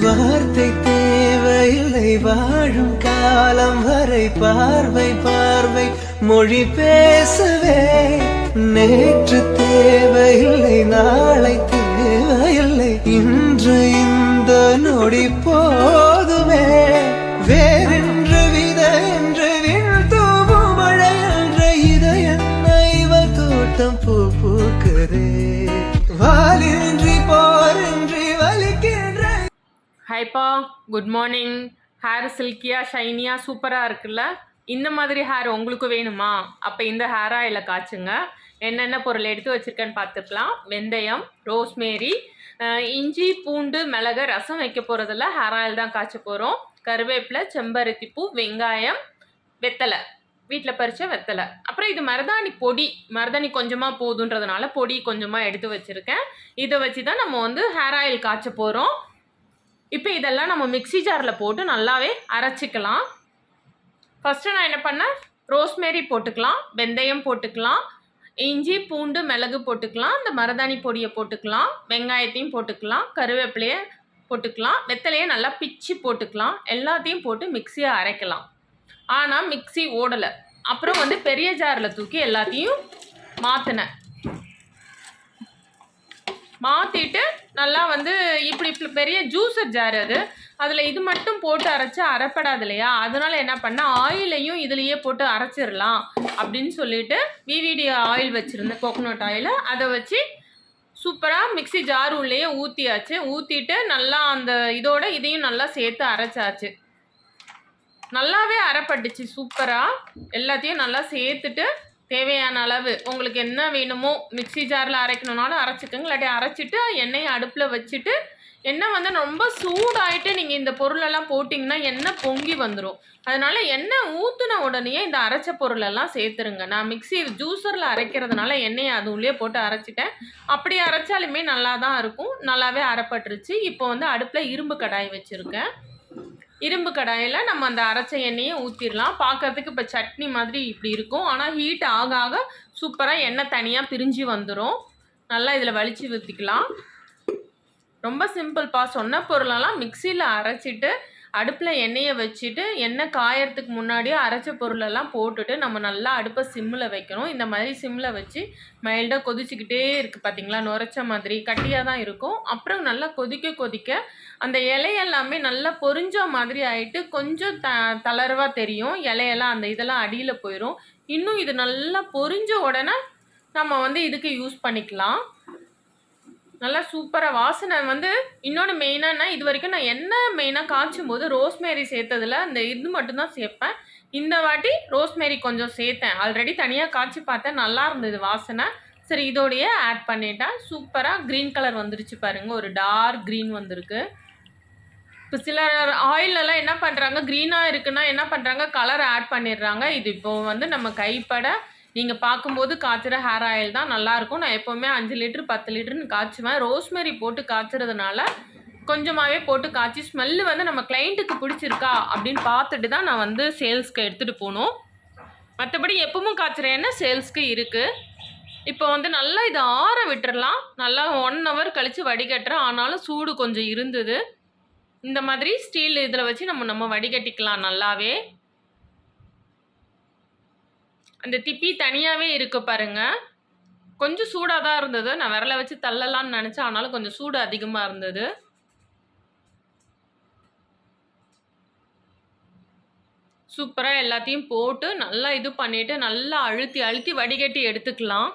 வார்த்தை தேவையில்லை வாழும் காலம் வரை பார்வை பார்வை மொழி பேசவே. நேற்று தேவையில்லை நாளை தேவையில்லை இன்று இந்த நொடி போதுமே. வேறென்று வித என்று வீழ்த்தூவும் மழை என்ற இதயன்ன இவள் தோட்டம் பூ பூக்குதே. வாலின்றி போரின்றி வலிக்கின்ற. ஹைப்பா, குட் மார்னிங். ஹேர் சில்கியாக ஷைனியாக சூப்பராக இருக்குல்ல? இந்த மாதிரி ஹேர் உங்களுக்கு வேணுமா? அப்போ இந்த ஹேர் ஆயிலை காய்ச்சுங்க. என்னென்ன பொருள் எடுத்து வச்சுருக்கேன்னு பார்த்துக்கலாம். வெந்தயம், ரோஸ்மேரி, இஞ்சி, பூண்டு, மிளகு ரசம் வைக்க போகிறதில்ல, ஹேர் ஆயில் தான் காய்ச்ச போகிறோம். கருவேப்பிலை, செம்பருத்தி பூ, வெங்காயம், வெத்தலை, வீட்டில் பறித்த வெத்தலை. அப்புறம் இது மருதாணி பொடி. மருதாணி கொஞ்சமாக போதுன்றதுனால பொடி கொஞ்சமாக எடுத்து வச்சுருக்கேன். இதை வச்சு தான் நம்ம வந்து ஹேர் ஆயில் காய்ச்ச போகிறோம். இப்போ இதெல்லாம் நம்ம மிக்ஸி ஜாரில் போட்டு நல்லாவே அரைச்சிக்கலாம். ஃபஸ்ட்டு நான் என்ன பண்ணேன், ரோஸ்மேரி போட்டுக்கலாம், வெந்தயம் போட்டுக்கலாம், இஞ்சி, பூண்டு, மிளகு போட்டுக்கலாம், இந்த மருதாணி பொடியை போட்டுக்கலாம், வெங்காயத்தையும் போட்டுக்கலாம், கருவேப்பிலையை போட்டுக்கலாம், வெத்தலையை நல்லா பிச்சு போட்டுக்கலாம். எல்லாத்தையும் போட்டு மிக்ஸியை அரைக்கலாம். ஆனால் மிக்ஸி ஓடலை. அப்புறம் வந்து பெரிய ஜாரில் தூக்கி எல்லாத்தையும் மாற்றிட்டு நல்லா வந்து இப்படி பெரிய ஜூஸர் ஜார் அதில் இது மட்டும் போட்டு அரைச்சி அரைப்படாது இல்லையா? அதனால் என்ன பண்ணால் ஆயிலையும் இதுலேயே போட்டு அரைச்சிடலாம் அப்படின்னு சொல்லிட்டு விவிடி ஆயில் வச்சுருந்தேன், கோகோனட் ஆயில். அதை வச்சு சூப்பராக மிக்ஸி ஜார் உள்ளேயே ஊற்றியாச்சு. ஊற்றிட்டு நல்லா அந்த இதோட இதையும் நல்லா சேர்த்து அரைச்சாச்சு. நல்லாவே அரைப்பட்டுச்சு சூப்பராக. எல்லாத்தையும் நல்லா சேர்த்துட்டு தேவையான அளவு உங்களுக்கு என்ன வேணுமோ மிக்ஸி ஜாரில் அரைக்கணுன்னாலும் அரைச்சிக்கோங்க. இல்லாட்டி அரைச்சிட்டு எண்ணெயை அடுப்பில் வச்சுட்டு எண்ணெய் வந்து ரொம்ப சூடாகிட்டு நீங்கள் இந்த பொருளெல்லாம் போட்டிங்கன்னா எண்ணெய் பொங்கி வந்துடும். அதனால் எண்ணெய் ஊற்றின உடனே இந்த அரைச்ச பொருளெல்லாம் சேர்த்துருங்க. நான் மிக்ஸி ஜூஸரில் அரைக்கிறதுனால எண்ணெயை அது உள்ளே போட்டு அரைச்சிட்டேன். அப்படி அரைச்சாலுமே நல்லா தான் இருக்கும். நல்லாவே அரைப்பட்டுருச்சு. இப்போ வந்து அடுப்பில் இரும்பு கடாய் வச்சுருக்கேன். இரும்பு கடாயில் நம்ம அந்த அரைச்ச எண்ணெயை ஊற்றிடலாம். பார்க்குறதுக்கு இப்போ சட்னி மாதிரி இப்படி இருக்கும். ஆனால் ஹீட் ஆக ஆக சூப்பராக எண்ணெய் தனியாக பிரிஞ்சு வந்துடும். நல்லா இதில் வலிச்சு ஊற்றிக்கலாம். ரொம்ப சிம்பிள்ப்பா. சொன்ன பொருளெல்லாம் மிக்சியில் அரைச்சிட்டு அடுப்பில் எண்ணெயை வச்சுட்டு எண்ணெய் காயறதுக்கு முன்னாடியே அரைச்ச பொருளெல்லாம் போட்டுட்டு நம்ம நல்லா அடுப்பை சிம்மில் வைக்கணும். இந்த மாதிரி சிம்மில் வச்சு மைல்டாக கொதிச்சுக்கிட்டே இருக்குது பார்த்தீங்களா? நுரைச்ச மாதிரி கட்டியாக தான் இருக்கும். அப்புறம் நல்லா கொதிக்க அந்த இலையெல்லாமே நல்லா பொரிஞ்ச மாதிரி ஆகிட்டு கொஞ்சம் தளர்வாக தெரியும். இலையெல்லாம் அந்த இதெல்லாம் அடியில் போயிடும். இன்னும் இது நல்லா பொரிஞ்ச உடனே நம்ம வந்து இதுக்கு யூஸ் பண்ணிக்கலாம். நல்லா சூப்பராக வாசனை வந்து இன்னொன்று மெயினானா, இது வரைக்கும் நான் எண்ணெய் மெயினாக காய்ச்சும் போது ரோஸ்மேரி சேர்த்ததில் அந்த இது மட்டும்தான் சேர்ப்பேன். இந்த வாட்டி ரோஸ்மேரி கொஞ்சம் சேர்த்தேன். ஆல்ரெடி தனியாக காய்ச்சி பார்த்தேன், நல்லா இருந்தது வாசனை. சரி, இதோடையே ஆட் பண்ணிட்டேன். சூப்பராக க்ரீன் கலர் வந்துருச்சு பாருங்கள். ஒரு டார்க் க்ரீன் வந்திருக்கு. இப்போ சில ஆயிலெல்லாம் என்ன பண்ணுறாங்க, க்ரீனாக இருக்குன்னா என்ன பண்ணுறாங்க, கலர் ஆட் பண்ணிடுறாங்க. இது இப்போது வந்து நம்ம கைப்பட நீங்கள் பார்க்கும்போது காய்ச்சுற ஹேர் ஆயில் தான் நல்லாயிருக்கும். நான் எப்போவுமே 5 லிட்டர் 10 லிட்டர்னு காய்ச்சுவேன். ரோஸ்மேரி போட்டு காய்ச்சறதுனால கொஞ்சமாகவே போட்டு காய்ச்சி ஸ்மெல்லு வந்து நம்ம கிளைண்ட்டுக்கு பிடிச்சிருக்கா அப்படின்னு பார்த்துட்டு தான் நான் வந்து சேல்ஸ்க்கு எடுத்துகிட்டு போகணும். மற்றபடி எப்பவும் காய்ச்சுற எண்ணெய் சேல்ஸ்க்கு இருக்குது. இப்போ வந்து நல்லா இதை ஆற விட்டுறலாம். நல்லா 1 ஹவர் கழித்து வடிகட்டுறேன். ஆனாலும் சூடு கொஞ்சம் இருந்தது. இந்த மாதிரி ஸ்டீல் இதில் வச்சு நம்ம வடிகட்டிக்கலாம் நல்லாவே. அந்த திப்பி தனியாகவே இருக்குது பாருங்கள். கொஞ்சம் சூடாக தான் இருந்தது. நான் விரலை வச்சு தள்ளலான்னு நினச்சேன். ஆனாலும் கொஞ்சம் சூடு அதிகமாக இருந்தது. சூப்பராக எல்லாத்தையும் போட்டு நல்லா இது பண்ணிவிட்டு நல்லா அழுத்தி வடிகட்டி எடுத்துக்கலாம்.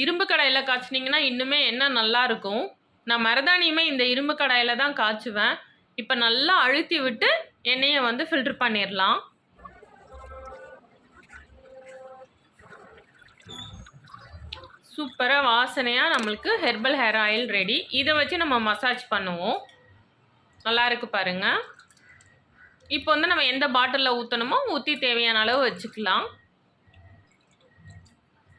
இரும்பு கடாயில் காய்ச்சினிங்கன்னா இன்னுமே எண்ணெய் நல்லாயிருக்கும். நான் மருதாணியுமே இந்த இரும்பு கடாயில் தான் காய்ச்சுவேன். இப்போ நல்லா அழுத்தி விட்டு எண்ணெயை வந்து ஃபில்டர் பண்ணிடலாம். சூப்பராக வாசனையாக நம்மளுக்கு ஹெர்பல் ஹேர் ஆயில் ரெடி. இதை வச்சு நம்ம மசாஜ் பண்ணுவோம். நல்லா இருக்குது பாருங்கள். இப்போ வந்து நம்ம எந்த பாட்டிலில் ஊற்றணுமோ ஊற்றி தேவையான அளவு வச்சுக்கலாம்.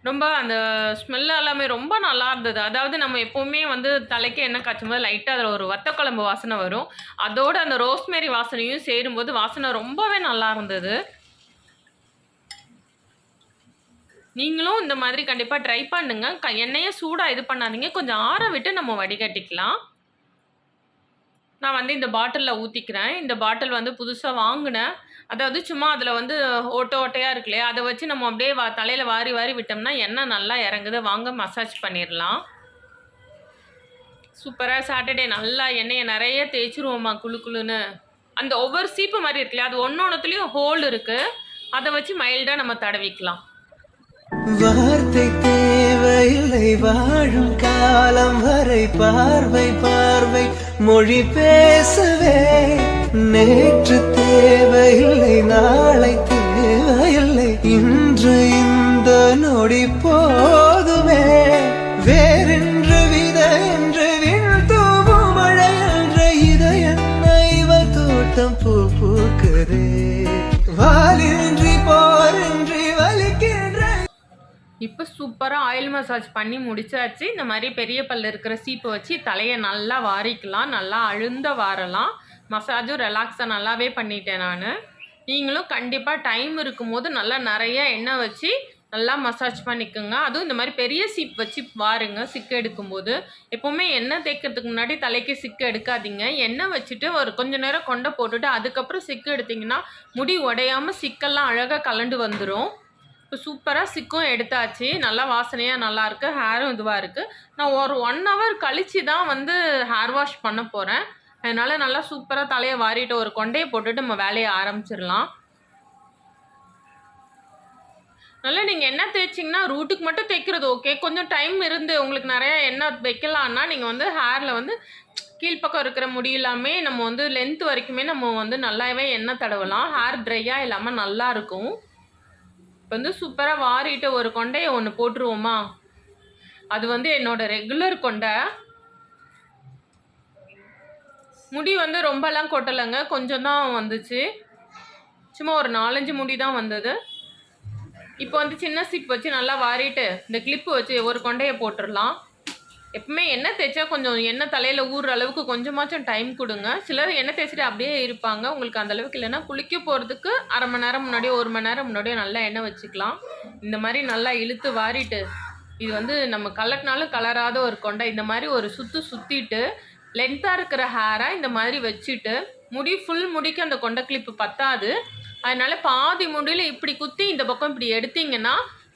ரொம்ப அந்த ஸ்மெல் எல்லாமே ரொம்ப நல்லா இருந்தது. அதாவது நம்ம எப்போவுமே வந்து தலைக்கு எண்ணெய் காய்ச்சும் போது லைட்டாக அதில் ஒரு வத்த குழம்பு வாசனை வரும். அதோடு அந்த ரோஸ்மேரி வாசனையும் சேரும்போது வாசனை ரொம்பவே நல்லா இருந்தது. நீங்களும் இந்த மாதிரி கண்டிப்பாக ட்ரை பண்ணுங்க. எண்ணெயை சூடாக இது பண்ணாதீங்க, கொஞ்சம் ஆற விட்டு நம்ம வடிகட்டிக்கலாம். நான் வந்து இந்த பாட்டிலில் ஊற்றிக்கிறேன். இந்த பாட்டில் வந்து புதுசாக வாங்கினேன். அதாவது சும்மா அதில் வந்து ஓட்டையாக இருக்கு இல்லையா, அதை வச்சு நம்ம அப்படியே தலையில் வாரி வாரி விட்டோம்னா எண்ணெய் நல்லா இறங்குது. வாங்க மசாஜ் பண்ணிடலாம். சூப்பராக சாட்டர்டே நல்லா எண்ணெயை நிறைய தேய்ச்சிருவோம்மா குளு குளுன்னு. அந்த ஒவ்வொரு சீப்பு மாதிரி இருக்கு இல்லையா, அது ஒன்னொன்னுத்துலேயும் ஹோல் இருக்குது. அதை வச்சு மைல்டாக நம்ம தடவிக்கலாம். வார்த்தை தேவையில்லை வாழும் காலம் வரை பார்வை பார்வை மொழி பேசவே. நேற்று தேவையில்லை நாளை தேவையில்லை இன்று இந்த நொடி போதுமே. வேறென்று வித என்று விண்தூவும் மழை என்ற இதயன்னைவ தோட்டம் பூ பூக்குதே. வாலின்றி போரின்றி வலிக்கின்ற. இப்போ சூப்பராக ஆயில் மசாஜ் பண்ணி முடிச்சாச்சு. இந்த மாதிரி பெரிய பல்ல இருக்கிற சீப்பை வச்சு தலையை நல்லா வாரிக்கலாம், நல்லா அழுந்த வாரலாம். மசாஜும் ரிலாக்ஸாக நல்லாவே பண்ணிட்டேன் நான். நீங்களும் கண்டிப்பாக டைம் இருக்கும்போது நல்லா நிறைய எண்ணெய் வச்சு நல்லா மசாஜ் பண்ணிக்கோங்க. அதுவும் இந்த மாதிரி பெரிய சீப் வச்சு வாருங்க சிக்கு எடுக்கும்போது. எப்போவுமே எண்ணெய் தேய்க்கிறதுக்கு முன்னாடி தலைக்கு சிக்கு எடுக்காதீங்க. எண்ணெய் வச்சுட்டு ஒரு கொஞ்சம் நேரம் கொண்டை போட்டுட்டு அதுக்கப்புறம் சிக்கு எடுத்திங்கன்னா முடி உடையாமல் சிக்கெல்லாம் அழகாக கலண்டு வந்துடும். இப்போ சூப்பராக சிக்கும் எடுத்தாச்சு. நல்லா வாசனையாக நல்லாயிருக்கு, ஹேரும் இதுவாக இருக்குது. நான் ஒரு 1 hour கழித்து தான் வந்து ஹேர் வாஷ் பண்ண போகிறேன். அதனால் நல்லா சூப்பராக தலையை வாரிட்டு ஒரு கொண்டையை போட்டுட்டு நம்ம வேலையை ஆரம்பிச்சிடலாம். நல்லா நீங்கள் எண்ணெய் தேய்ச்சிங்கன்னா ரூட்டுக்கு மட்டும் தேய்க்கிறது ஓகே. கொஞ்சம் டைம் இருந்து உங்களுக்கு நிறையா எண்ணெய் வைக்கலான்னா நீங்கள் வந்து ஹேரில் வந்து கீழ்ப்பக்கம் இருக்கிற முடியலாமே நம்ம வந்து லென்த் வரைக்குமே நம்ம வந்து நல்லாவே எண்ணெய் தடவலாம். ஹேர் ட்ரையாக இல்லாமல் நல்லாயிருக்கும். இப்போ வந்து சூப்பராக வாரிட்டு ஒரு கொண்டையை ஒன்று போட்டுருவோமா. அது வந்து என்னோடய ரெகுலர் கொண்டை. முடி வந்து ரொம்பலாம் கொட்டலைங்க, கொஞ்சம் தான் வந்துச்சு. சும்மா ஒரு 4-5 முடி தான் வந்தது. இப்போ வந்து சின்ன சீப் வச்சு நல்லா வாரிட்டு இந்த கிளிப்பு வச்சு ஒரு கொண்டையை போட்டுடலாம். எப்பவுமே எண்ணெய் தேய்ச்சா கொஞ்சம் எண்ணெய் தலையில் ஊறுற அளவுக்கு கொஞ்சமாச்சும் டைம் கொடுங்க. சிலர் எண்ணெய் தேய்ச்சிட்டு அப்படியே இருப்பாங்க. உங்களுக்கு அந்த அளவுக்கு இல்லைன்னா குளிக்க போகிறதுக்கு 1/2 மணி நேரம் முன்னாடியோ 1 மணி நேரம் முன்னாடியோ நல்லா எண்ணெய் வச்சுக்கலாம். இந்த மாதிரி நல்லா இழுத்து வாரிட்டு இது வந்து நம்ம கலட்டினாலும் கலராத ஒரு கொண்டை. இந்த மாதிரி ஒரு சுற்றிட்டு லென்த்தாக இருக்கிற ஹேரை இந்த மாதிரி வச்சுட்டு முடி ஃபுல் முடிக்கு அந்த கொண்டை கிளிப்பு பத்தாது. அதனால் பாதி முடியில் இப்படி குத்தி இந்த பக்கம் இப்படி எடுத்திங்கன்னா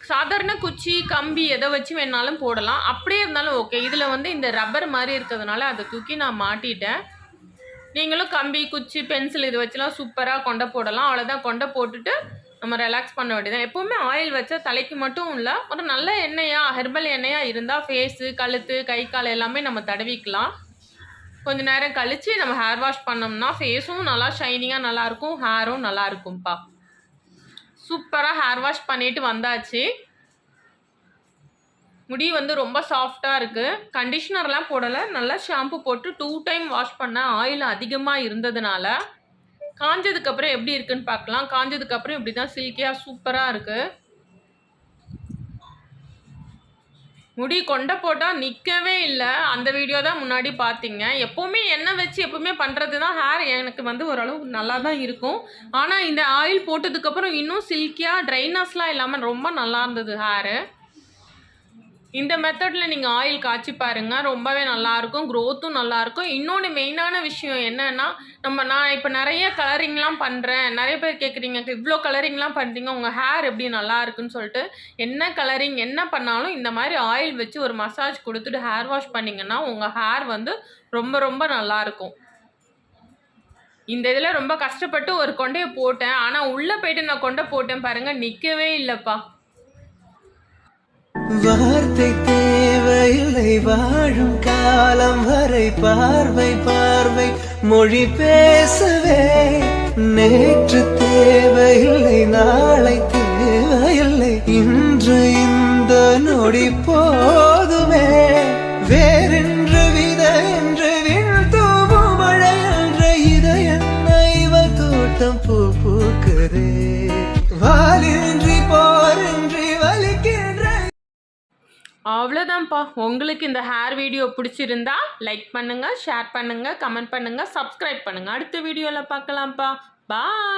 சாதாரண குச்சி கம்பி எதை வச்சு வேணாலும் போடலாம். அப்படியே இருந்தாலும் ஓகே. இதில் வந்து இந்த ரப்பர் மாதிரி இருக்கிறதுனால அதை தூக்கி நான் மாட்டிட்டேன். நீங்களும் கம்பி குச்சி பென்சில் இது வச்சுலாம் சூப்பராக கொண்டை போடலாம். அவ்வளோதான், கொண்டை போட்டுட்டு நம்ம ரிலாக்ஸ் பண்ண வேண்டியதான். எப்போவுமே ஆயில் வச்சா தலைக்கு மட்டும் இல்லை, ஒரு நல்ல எண்ணெயாக ஹெர்பல் எண்ணெயாக இருந்தால் ஃபேஸு கழுத்து கை கால் எல்லாமே நம்ம தடவிக்கலாம். கொஞ்சம் நேரம் கழித்து நம்ம ஹேர் வாஷ் பண்ணோம்னா ஃபேஸும் நல்லா ஷைனிங்காக நல்லாயிருக்கும், ஹேரும் நல்லா இருக்கும்ப்பா. சூப்பராக ஹேர் வாஷ் பண்ணிட்டு வந்தாச்சு. முடி வந்து ரொம்ப சாஃப்டாக இருக்குது. கண்டிஷ்னர்லாம் போடலை, நல்லா ஷாம்பு போட்டு 2 டைம் வாஷ் பண்ணேன். ஆயில் அதிகமாக இருந்ததுனால. காஞ்சதுக்கப்புறம் எப்படி இருக்குன்னு பார்க்கலாம். காஞ்சதுக்கப்புறம் இப்படி தான் சில்கியாக சூப்பராக இருக்குது. முடி கொண்டை போட்டால் நிற்கவே இல்லை. அந்த வீடியோ தான் முன்னாடி பார்த்தீங்க. எப்போவுமே எண்ணெய் வச்சு எப்போவுமே பண்ணுறது தான் ஹேர் எனக்கு வந்து ஓரளவு நல்லா தான் இருக்கும். ஆனால் இந்த ஆயில் போட்டதுக்கப்புறம் இன்னும் சில்கியாக ட்ரைனஸ்லாம் இல்லாமல் ரொம்ப நல்லா இருந்தது ஹேரு. இந்த மெத்தடில் நீங்கள் ஆயில் காய்ச்சி பாருங்கள், ரொம்பவே நல்லாயிருக்கும், க்ரோத்தும் நல்லாயிருக்கும். இன்னொன்று மெயினான விஷயம் என்னென்னா, நான் இப்போ நிறைய கலரிங்லாம் பண்ணுறேன். நிறைய பேர் கேட்குறீங்க, இவ்வளோ கலரிங்லாம் பண்ணுறீங்க, உங்கள் ஹேர் எப்படி நல்லா இருக்குன்னு சொல்லிட்டு. என்ன கலரிங் என்ன பண்ணாலும் இந்த மாதிரி ஆயில் வச்சு ஒரு மசாஜ் கொடுத்துட்டு ஹேர் வாஷ் பண்ணிங்கன்னா உங்கள் ஹேர் வந்து ரொம்ப ரொம்ப நல்லாயிருக்கும். இந்த இதில் ரொம்ப கஷ்டப்பட்டு ஒரு கொண்டையை போட்டேன். ஆனால் உள்ளே போயிட்டு நான் கொண்டை போட்டேன் பாருங்கள், நிற்கவே இல்லைப்பா. வார்த்தை தேவையில்லை வாழும் காலம் வரை பார்வை பார்வை மொழி பேசவே. நேற்று தேவையில்லை நாளை தேவையில்லை இன்று இந்த நொடி போதுமே. வேறென்று வித என்று விண்தூவும் மழை என்ற இதயன்னைவ தோட்டம் பூ பூக்குதே. வாலின்றி போரின்றி வலிக்கின்ற. அவ்வளோதான்ப்பா. உங்களுக்கு இந்த ஹேர் வீடியோ பிடிச்சிருந்தா லைக் பண்ணுங்கள், ஷேர் பண்ணுங்கள், கமெண்ட் பண்ணுங்கள், சப்ஸ்கிரைப் பண்ணுங்கள். அடுத்த வீடியோவில் பார்க்கலாம்ப்பா. பாய்.